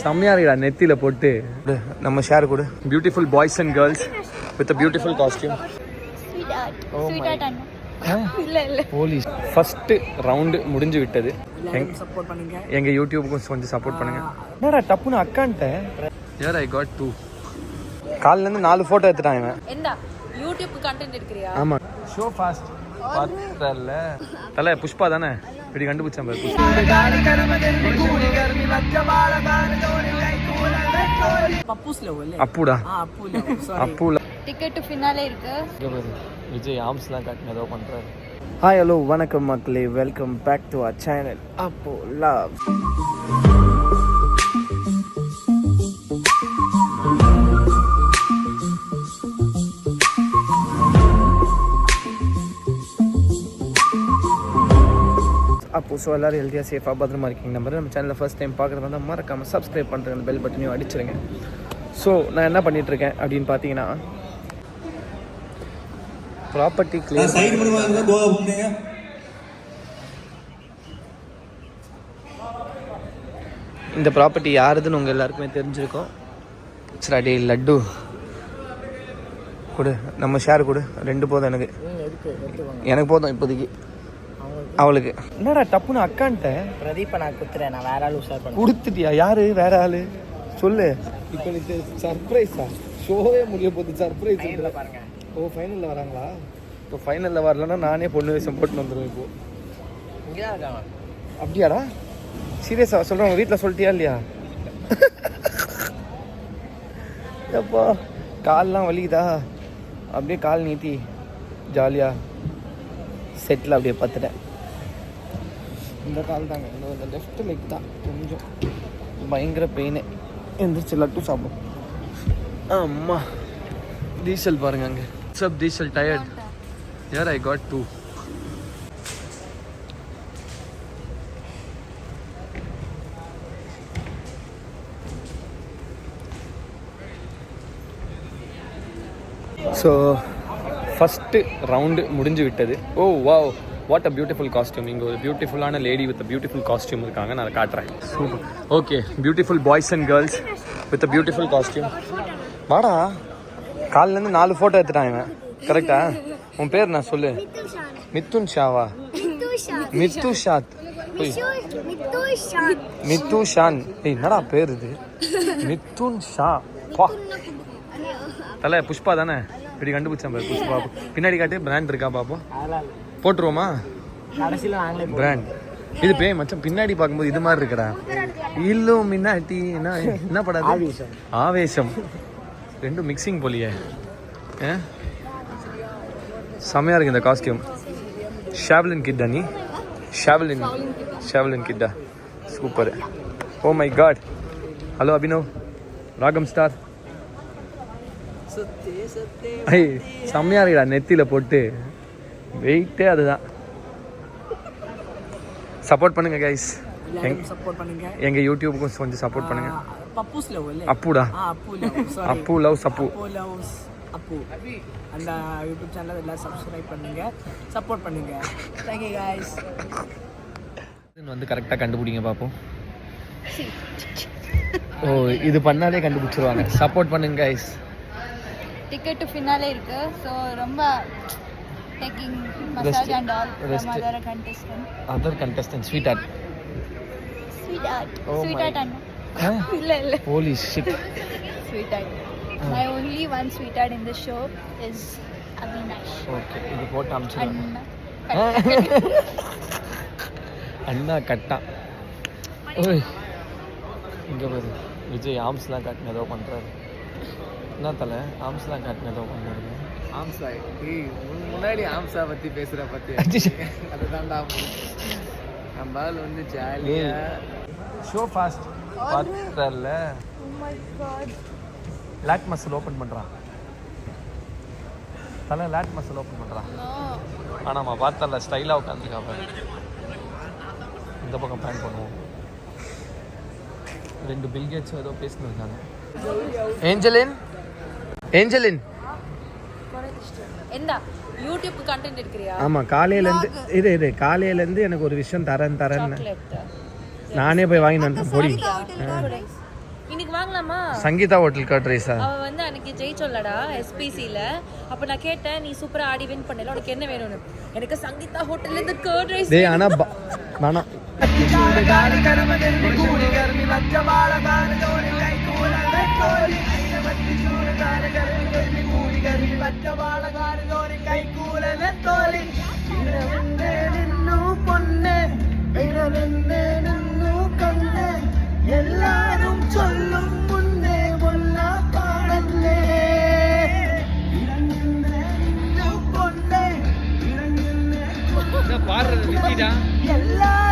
செம்மையா இருக்குடா நெத்தியில போட்டு. நம்ம ஷேர் கொடு. Beautiful boys and girls with beautiful costume. Police first round முடிஞ்சு விட்டது. எங்க யூடியூபுக்கும் கொஞ்சம் சப்போர்ட் பண்ணுங்க. என்னடா டப்புன்னு அக்கான்ட்ட யார் ஐ காட் 2 கால்ல இருந்து 4 போட்டோ எடுத்துட்டான் இவன். என்ன யூடியூப் கண்டென்ட் எடுக்கறியா? ஆமா ஷோ ஃபாஸ்ட் பார்த்தல தல புஷ்பா தானே இப்படி கண்டுபிடிச்சேன் பாரு. அப்புடா அப்புல டிக்கெட் ஃபினாலே இருக்கு. விஜய் ஆம்ஸ்லாம் காட்டுங்க ஏதோ பண்றாரு. ஹாய் ஹலோ வணக்கம் மக்களே, welcome back to our channel அப்போ லவ். அப்போ ஸோ எல்லோரும் ஹெல்த்தியாக சேஃபாக பத்திரமா இருக்கீங்க நம்பர். நம்ம சேனலில் ஃபர்ஸ்ட் டைம் பார்க்குறது வந்து மறக்காமல் சப்ஸ்கிரைப் பண்ணுறேன், அந்த பெல் பட்டனையும் அடிச்சிருங்க. ஸோ நான் என்ன பண்ணிகிட்ருக்கேன் அப்படின்னு பார்த்தீங்கன்னா ப்ராப்பர்ட்டி கிளியர். இந்த ப்ராப்பர்ட்டி யாருதுன்னு உங்கள் எல்லாருக்குமே தெரிஞ்சிருக்கோம். சரி டே லட்டு கொடு, நம்ம ஷேர் கொடு. 2 போதும் எனக்கு போதும் இப்போதைக்கு. அவளுக்கு என்னடா டப்புன்னு அக்கான்ட்ட பிரதீப்பை நான் குத்துறேன். நான் வேற ஆள் உஷார் பண்ண கொடுத்துட்டியா? யாரு வேற ஆளு சொல்லு. இப்போ நீ சர்ப்ரைஸா? ஷோவே முடிய போகுது, சர்ப்ரைஸ் பாருங்க. ஓ ஃபைனலில் வராங்களா? இப்போ ஃபைனலில் வரலன்னா நானே பொண்ணு வேஷம் போட்டு வந்துடுவேன். இப்போ இங்கே தான் இருக்காங்க. அப்படியாடா? சீரியஸாக சொல்கிறேன். உங்கள் வீட்டில் சொல்லிட்டியா இல்லையா? எப்போ கால்லாம் வலிக்குதா? அப்படியே கால் நீட்டி ஜாலியாக செட்டில் அப்படியே பார்த்துட்டேன். இந்த கால் தாங்க, இந்த லெஃப்ட் லெக் தான் கொஞ்சம் பயங்கர பெயின். எந்திரிச்சு லட்டு சாப்பிடும். அம்மா டீசல் பாருங்க அங்கே. சப் டீசல் டயர்ட் யார் I got 2. So first round முடிஞ்சு விட்டது. ஓ wow, what a beautiful costume. இங்கே ஒரு பியூட்டிஃபுல்லான லேடி வித் பியூட்டிஃபுல் காஸ்டியூம் இருக்காங்க, நான் அதை காட்டுறேன். Super. Okay, beautiful boys and girls with beautiful costume. வாடா, காலிலேருந்து 4 ஃபோட்டோ எடுத்துட்டான் இவன். கரெக்டா? உன் பேர் நான் சொல்லு. மித்துன் ஷாவா? மித்து ஷாத். மித்து ஷான். ஏய் என்னடா பேர் இது? மித்துன் ஷா. பா தலை புஷ்பா தானே இப்படி கண்டுபிடிச்சேன் பாரு. புஷ்பா பின்னாடி காட்டு. பிராண்ட் இருக்கா பாப்போம், போட்டுருவோமா? பிராண்ட் இது பே மச்சம். பின்னாடி பார்க்கும்போது இது மாதிரி இருக்கடா. இல்லும் மின்னாட்டி என்ன படாது? ஆவேசம். 2 மிக்சிங் போலியே. செம்மையா இருக்கு இந்த காஸ்டியூம். ஷாவ்லின் கிட்டா நீ? ஷாவ்லின் கிட்டா. Super. Oh my God. Hello Abhinav, ராகம் ஸ்டார். செம்மையா இருக்குடா நெத்தியில போட்டு. வெயிட்டே அதுதான். சப்போர்ட் பண்ணுங்க கைஸ். எங்க யூடியூபுக்கும் கொஞ்சம் சப்போர்ட் பண்ணுங்க. அப்புடா அப்பு லவ் சப்பு அப்பு அந்த யூடியூப் சேனல் எல்லாம் சப்ஸ்கிரைப் பண்ணுங்க, சப்போர்ட் பண்ணுங்க. Thank you guys. வந்து கரெக்டாக கண்டுபிடிங்க பார்ப்போம். ஓ இது பண்ணாலே கண்டுபிடிச்சிருவாங்க. சப்போர்ட் பண்ணுங்க கைஸ். டிக்கெட் ஃபினாலே இருக்கு. ஸோ ரொம்ப taking massage and all from other contestants. Sweetheart. Oh Sweetheart and illa holy shit. Sweetheart. My only one sweetheart in the show is Avinash. Okay, idu photo amchiranga. Anna katta. Oi inga paru Vijay armsலாம் காட்டுங்க ஏதோ பண்றாரு. என்ன தலை ஆம்ஸ்லாம் காட்டுங்க ஏதோ பண்றாரு. ஆம்சா முன்னாடி ஆம்சா பற்றி பேசுகிற பற்றி அதுதான்டா நம்மளால் வந்து ஜாலியாக ஷோ ஃபாஸ்ட் பார்த்தல. லேட் மசில் ஓப்பன் பண்ணுறான் தலை. லேட் மசில் ஓப்பன் பண்ணுறான். ஆனாம்மா பார்த்தல ஸ்டைலாக உட்காந்துருக்காப்ப. இந்த பக்கம் பேன் பண்ணுவோம். 2 பில்கேட்ஸும் ஏதோ பேசினிருக்காங்க. ஏஞ்சலின் என்ன யூடியூப் கண்டென்ட் எடுக்கறியா? ஆமா, காலையிலேருந்து காலையிலேருந்து எனக்கு ஒரு விஷயம் தரேன்னு. நானே போய் வாங்கி வந்தேன் பொடி. இன்னைக்கு வாங்கலாமா? சங்கீதா ஹோட்டல் கர்ட் ரைஸா? அவ வந்து அன்னைக்கு ஜெயிச்சோல்லடா எஸ்பிசில. அப்ப நான் கேட்டேன் நீ சூப்பரா ஆடி வின் பண்ணல, உனக்கு என்ன வேணும்னு. எனக்கு சங்கீதா ஹோட்டல்ல இருந்து கர்ட் ரைஸ். டேய் ஆனா வேணாம். எல்லாரும் சொல்லும் முன்னே ஒன்னா பாடலே பாடுறது வித்திடா. எல்லாரும்